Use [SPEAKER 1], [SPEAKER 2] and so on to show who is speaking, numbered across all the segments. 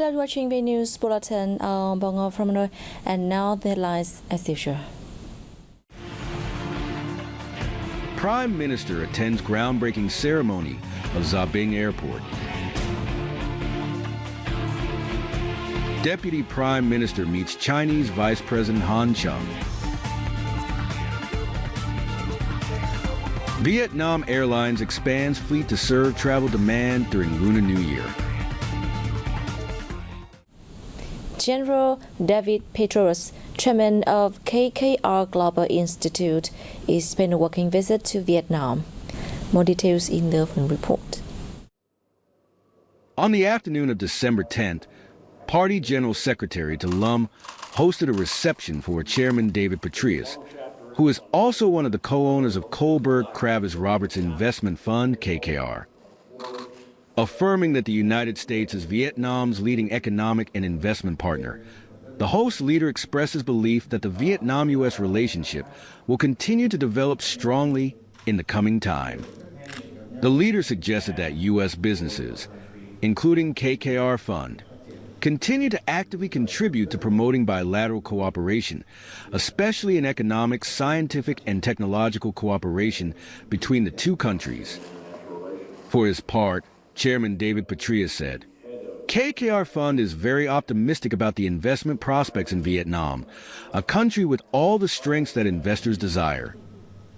[SPEAKER 1] Hello, watching VNEWS Bulletin Bongo from Hanoi, and now the headlines as usual.
[SPEAKER 2] Prime Minister attends groundbreaking ceremony of Zabing Airport. Deputy Prime Minister meets Chinese Vice President Han Chung. Vietnam Airlines expands fleet to serve travel demand during Lunar New Year.
[SPEAKER 1] General David Petraeus, chairman of KKR Global Institute, is paying a working visit to Vietnam. More details in the report.
[SPEAKER 2] On the afternoon of December 10th, Party General Secretary To Lum hosted a reception for Chairman David Petraeus, who is also one of the co-owners of Kohlberg Kravis Roberts Investment Fund, KKR. Affirming that the United States is Vietnam's leading economic and investment partner, the host leader expresses belief that the Vietnam-U.S. relationship will continue to develop strongly in the coming time. The leader suggested that U.S. businesses, including KKR Fund, continue to actively contribute to promoting bilateral cooperation, especially in economic, scientific, and technological cooperation between the two countries. For his part, Chairman David Petraeus said, KKR Fund is very optimistic about the investment prospects in Vietnam, a country with all the strengths that investors desire.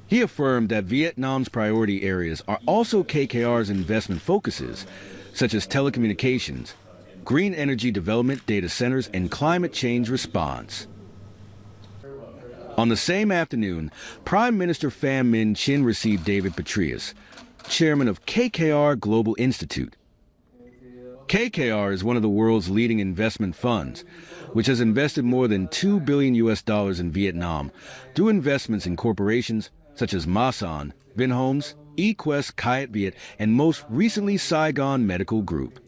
[SPEAKER 2] He affirmed that Vietnam's priority areas are also KKR's investment focuses, such as telecommunications, green energy development, data centers, and climate change response. On the same afternoon, Prime Minister Pham Minh Chinh received David Petraeus, chairman of KKR Global Institute. KKR is one of the world's leading investment funds, which has invested more than $2 billion in Vietnam through investments in corporations such as Masan, Vinhomes, eQuest, Kiat Viet, and most recently Saigon Medical Group.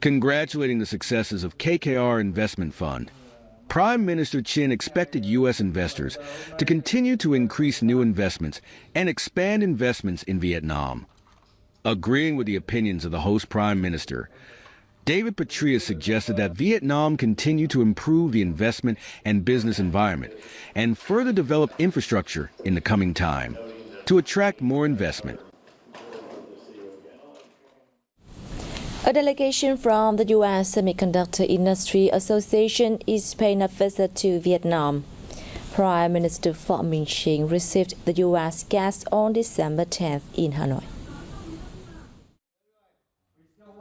[SPEAKER 2] Congratulating the successes of KKR Investment Fund, Prime Minister Chinh expected U.S. investors to continue to increase new investments and expand investments in Vietnam. Agreeing with the opinions of the host Prime Minister, David Petraeus suggested that Vietnam continue to improve the investment and business environment and further develop infrastructure in the coming time to attract more investment.
[SPEAKER 1] A delegation from the U.S. Semiconductor Industry Association is paying a visit to Vietnam. Prime Minister Pham Minh Chinh received the U.S. guest on December 10th in Hanoi.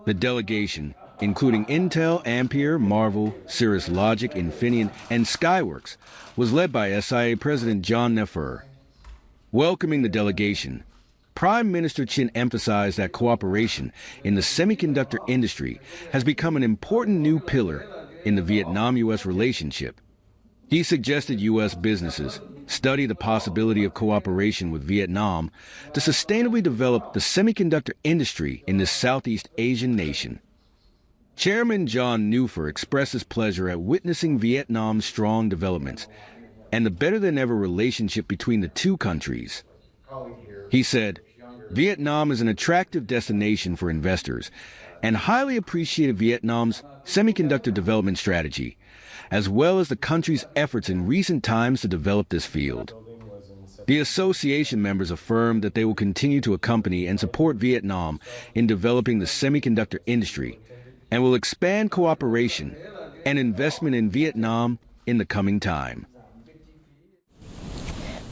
[SPEAKER 2] The delegation, including Intel, Ampere, Marvell, Cirrus Logic, Infineon, and Skyworks, was led by SIA President John Nefer. Welcoming the delegation, Prime Minister Chinh emphasized that cooperation in the semiconductor industry has become an important new pillar in the Vietnam-U.S. relationship. He suggested U.S. businesses study the possibility of cooperation with Vietnam to sustainably develop the semiconductor industry in this Southeast Asian nation. Chairman John Nefer expressed his pleasure at witnessing Vietnam's strong developments and the better-than-ever relationship between the two countries. He said, Vietnam is an attractive destination for investors and highly appreciated Vietnam's semiconductor development strategy, as well as the country's efforts in recent times to develop this field. The association members affirmed that they will continue to accompany and support Vietnam in developing the semiconductor industry and will expand cooperation and investment in Vietnam in the coming time.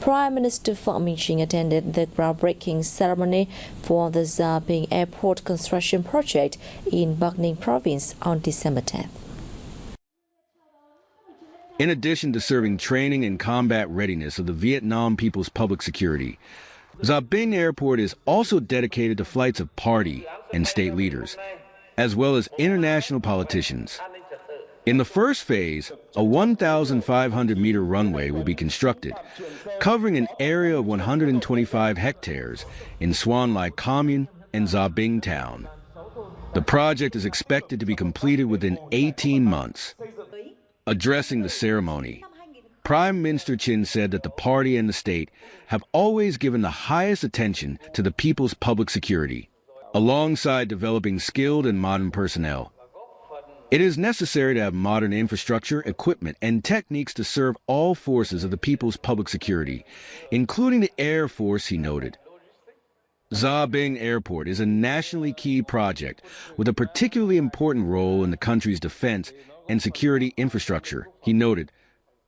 [SPEAKER 1] Prime Minister Pham Minh Chinh attended the groundbreaking ceremony for the Zabing Airport construction project in Bắc Ninh province on December 10th.
[SPEAKER 2] In addition to serving training and combat readiness of the Vietnam People's Public Security, Zabing Airport is also dedicated to flights of party and state leaders, as well as international politicians. In the first phase, a 1,500-meter runway will be constructed, covering an area of 125 hectares in Xuan Lai Commune and Zabing Town. The project is expected to be completed within 18 months. Addressing the ceremony, Prime Minister Chinh said that the party and the state have always given the highest attention to the people's public security, alongside developing skilled and modern personnel. It is necessary to have modern infrastructure, equipment, and techniques to serve all forces of the people's public security, including the Air Force, he noted. Zabing Airport is a nationally key project with a particularly important role in the country's defense and security infrastructure, he noted,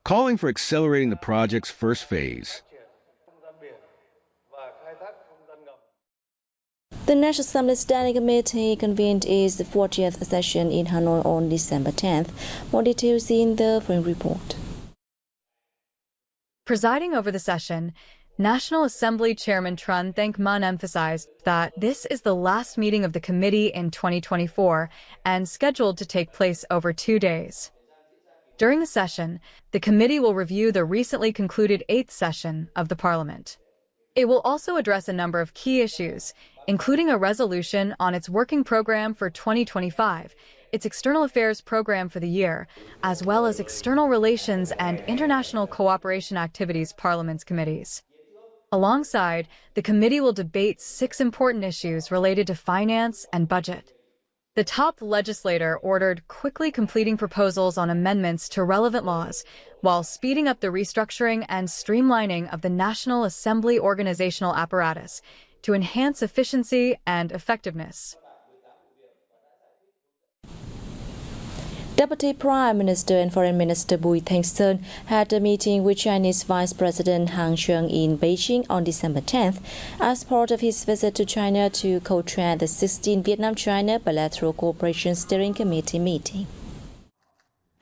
[SPEAKER 2] calling for accelerating the project's first phase.
[SPEAKER 1] The National Assembly Standing Committee convened its 40th session in Hanoi on December 10th. More details in the following report.
[SPEAKER 3] Presiding over the session, National Assembly Chairman Tran Thanh Man emphasized that this is the last meeting of the committee in 2024 and scheduled to take place over 2 days. During the session, the committee will review the recently concluded 8th session of the Parliament. It will also address a number of key issues, including a resolution on its working program for 2025, its external affairs program for the year, as well as external relations and international cooperation activities Parliament's committees. Alongside, the committee will debate 6 important issues related to finance and budget. The top legislator ordered quickly completing proposals on amendments to relevant laws, while speeding up the restructuring and streamlining of the National Assembly organizational apparatus to enhance efficiency and effectiveness.
[SPEAKER 1] Deputy Prime Minister and Foreign Minister Bùi Thanh Sơn had a meeting with Chinese Vice President Han Zheng in Beijing on December 10th as part of his visit to China to co-chair the 16th Vietnam-China Bilateral Cooperation Steering Committee meeting.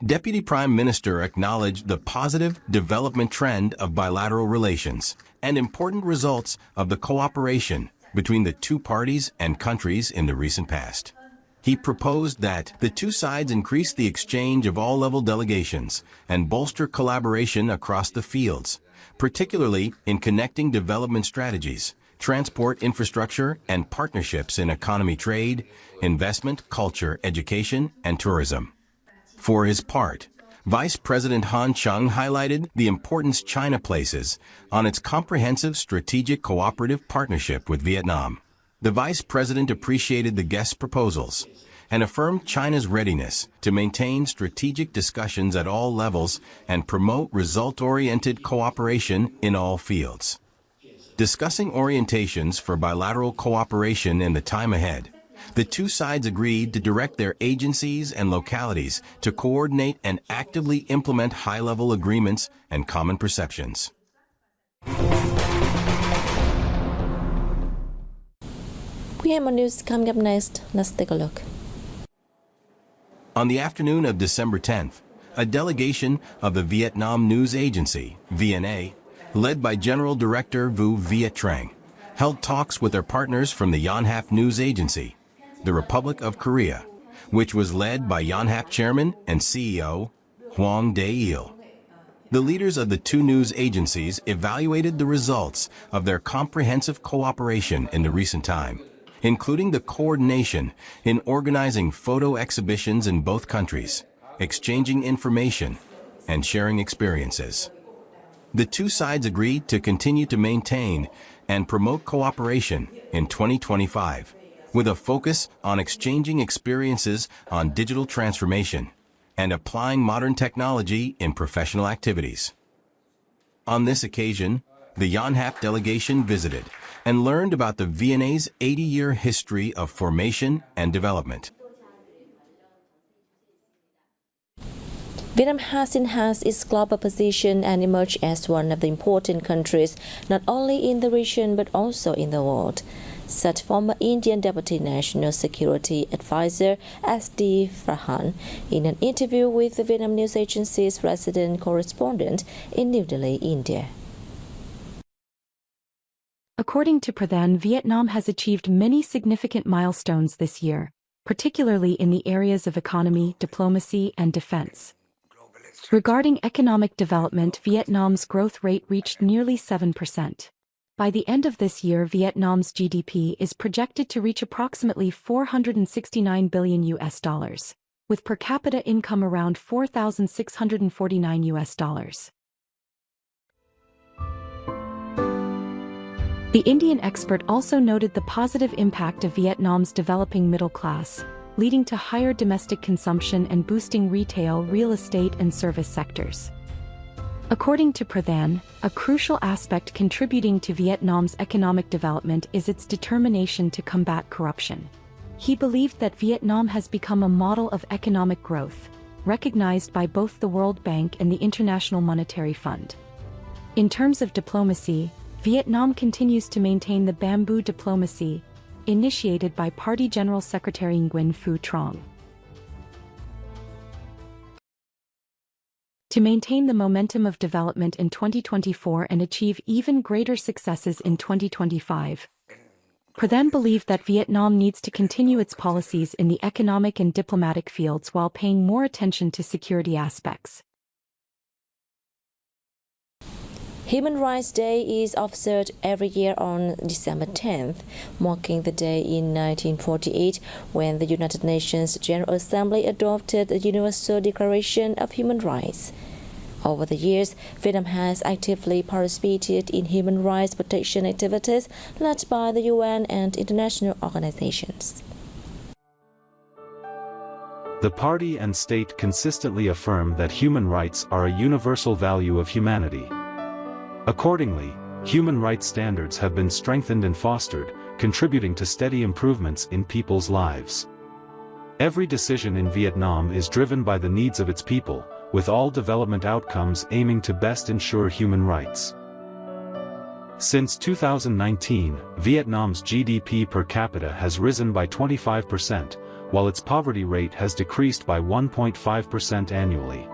[SPEAKER 4] Deputy Prime Minister acknowledged the positive development trend of bilateral relations and important results of the cooperation between the two parties and countries in the recent past. He proposed that the two sides increase the exchange of all-level delegations and bolster collaboration across the fields, particularly in connecting development strategies, transport infrastructure, and partnerships in economy trade, investment, culture, education, and tourism. For his part, Vice President Han Zheng highlighted the importance China places on its comprehensive strategic cooperative partnership with Vietnam. The Vice President appreciated the guests' proposals and affirmed China's readiness to maintain strategic discussions at all levels and promote result-oriented cooperation in all fields. Discussing orientations for bilateral cooperation in the time ahead, the two sides agreed to direct their agencies and localities to coordinate and actively implement high-level agreements and common perceptions.
[SPEAKER 1] We have more news coming up next. Let's take a look.
[SPEAKER 4] On the afternoon of December 10th, a delegation of the Vietnam News Agency, VNA, led by General Director Vu Viet Trang, held talks with their partners from the Yonhap News Agency, the Republic of Korea, which was led by Yonhap Chairman and CEO Hoang Dae-il. The leaders of the two news agencies evaluated the results of their comprehensive cooperation in the recent time, including the coordination in organizing photo exhibitions in both countries, exchanging information, and sharing experiences. The two sides agreed to continue to maintain and promote cooperation in 2025, with a focus on exchanging experiences on digital transformation and applying modern technology in professional activities. On this occasion, the Yonhap delegation visited and learned about the VNA's 80-year history of formation and development.
[SPEAKER 1] Vietnam has enhanced its global position and emerged as one of the important countries not only in the region but also in the world, said former Indian Deputy National Security Advisor S.D. Farhan in an interview with the Vietnam News Agency's resident correspondent in New Delhi, India.
[SPEAKER 5] According to Pradhan, Vietnam has achieved many significant milestones this year, particularly in the areas of economy, diplomacy, and defense. Regarding economic development, Vietnam's growth rate reached nearly 7%. By the end of this year, Vietnam's GDP is projected to reach approximately $469 billion, with per capita income around $4,649. The Indian expert also noted the positive impact of Vietnam's developing middle class, leading to higher domestic consumption and boosting retail, real estate, and service sectors. According to Pradhan, a crucial aspect contributing to Vietnam's economic development is its determination to combat corruption. He believed that Vietnam has become a model of economic growth, recognized by both the World Bank and the International Monetary Fund. In terms of diplomacy, Vietnam continues to maintain the bamboo diplomacy, initiated by Party General Secretary Nguyen Phu Trong. To maintain the momentum of development in 2024 and achieve even greater successes in 2025, Pradhan believed that Vietnam needs to continue its policies in the economic and diplomatic fields while paying more attention to security aspects.
[SPEAKER 1] Human Rights Day is observed every year on December 10th, marking the day in 1948 when the United Nations General Assembly adopted the Universal Declaration of Human Rights. Over the years, Vietnam has actively participated in human rights protection activities led by the UN and international organizations.
[SPEAKER 6] The party and state consistently affirm that human rights are a universal value of humanity. Accordingly, human rights standards have been strengthened and fostered, contributing to steady improvements in people's lives. Every decision in Vietnam is driven by the needs of its people, with all development outcomes aiming to best ensure human rights. Since 2019, Vietnam's GDP per capita has risen by 25%, while its poverty rate has decreased by 1.5% annually.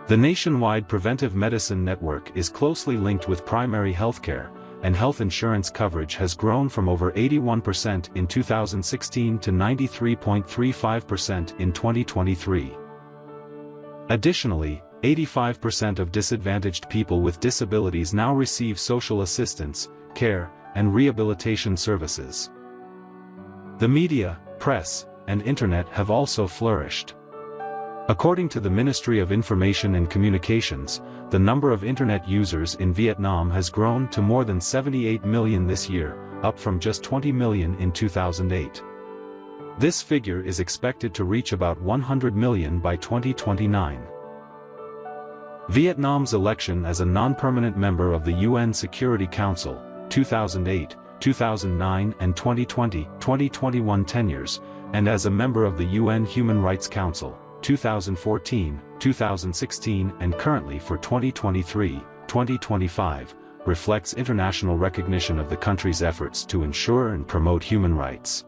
[SPEAKER 6] The nationwide preventive medicine network is closely linked with primary healthcare, and health insurance coverage has grown from over 81% in 2016 to 93.35% in 2023. Additionally, 85% of disadvantaged people with disabilities now receive social assistance, care, and rehabilitation services. The media, press, and internet have also flourished. According to the Ministry of Information and Communications, the number of internet users in Vietnam has grown to more than 78 million this year, up from just 20 million in 2008. This figure is expected to reach about 100 million by 2029. Vietnam's election as a non-permanent member of the UN Security Council, 2008, 2009 and 2020-2021 tenures, and as a member of the UN Human Rights Council, 2014, 2016 and currently for 2023-2025, reflects international recognition of the country's efforts to ensure and promote human rights.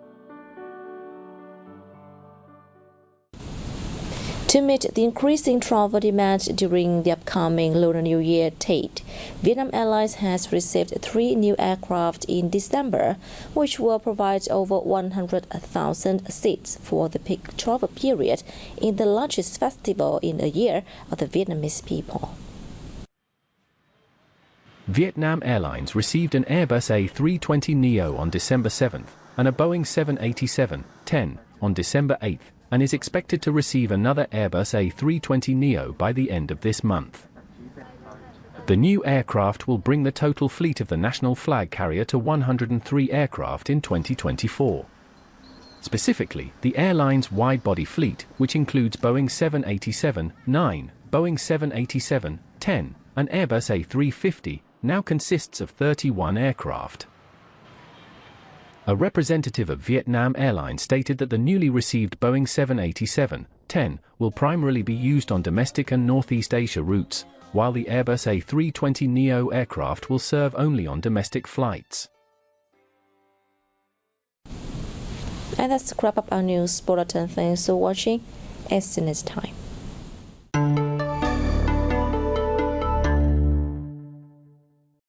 [SPEAKER 1] To meet the increasing travel demand during the upcoming Lunar New Year date, Vietnam Airlines has received 3 new aircraft in December, which will provide over 100,000 seats for the peak travel period in the largest festival in a year of the Vietnamese people.
[SPEAKER 7] Vietnam Airlines received an Airbus A320neo on December 7th and a Boeing 787-10 on December 8th, and is expected to receive another Airbus A320neo by the end of this month. The new aircraft will bring the total fleet of the national flag carrier to 103 aircraft in 2024. Specifically, the airline's wide-body fleet, which includes Boeing 787-9, Boeing 787-10, and Airbus A350, now consists of 31 aircraft. A representative of Vietnam Airlines stated that the newly received Boeing 787-10 will primarily be used on domestic and Northeast Asia routes, while the Airbus A320neo aircraft will serve only on domestic flights.
[SPEAKER 1] And that's wrap up our news bulletin. Thanks for watching. See you next time.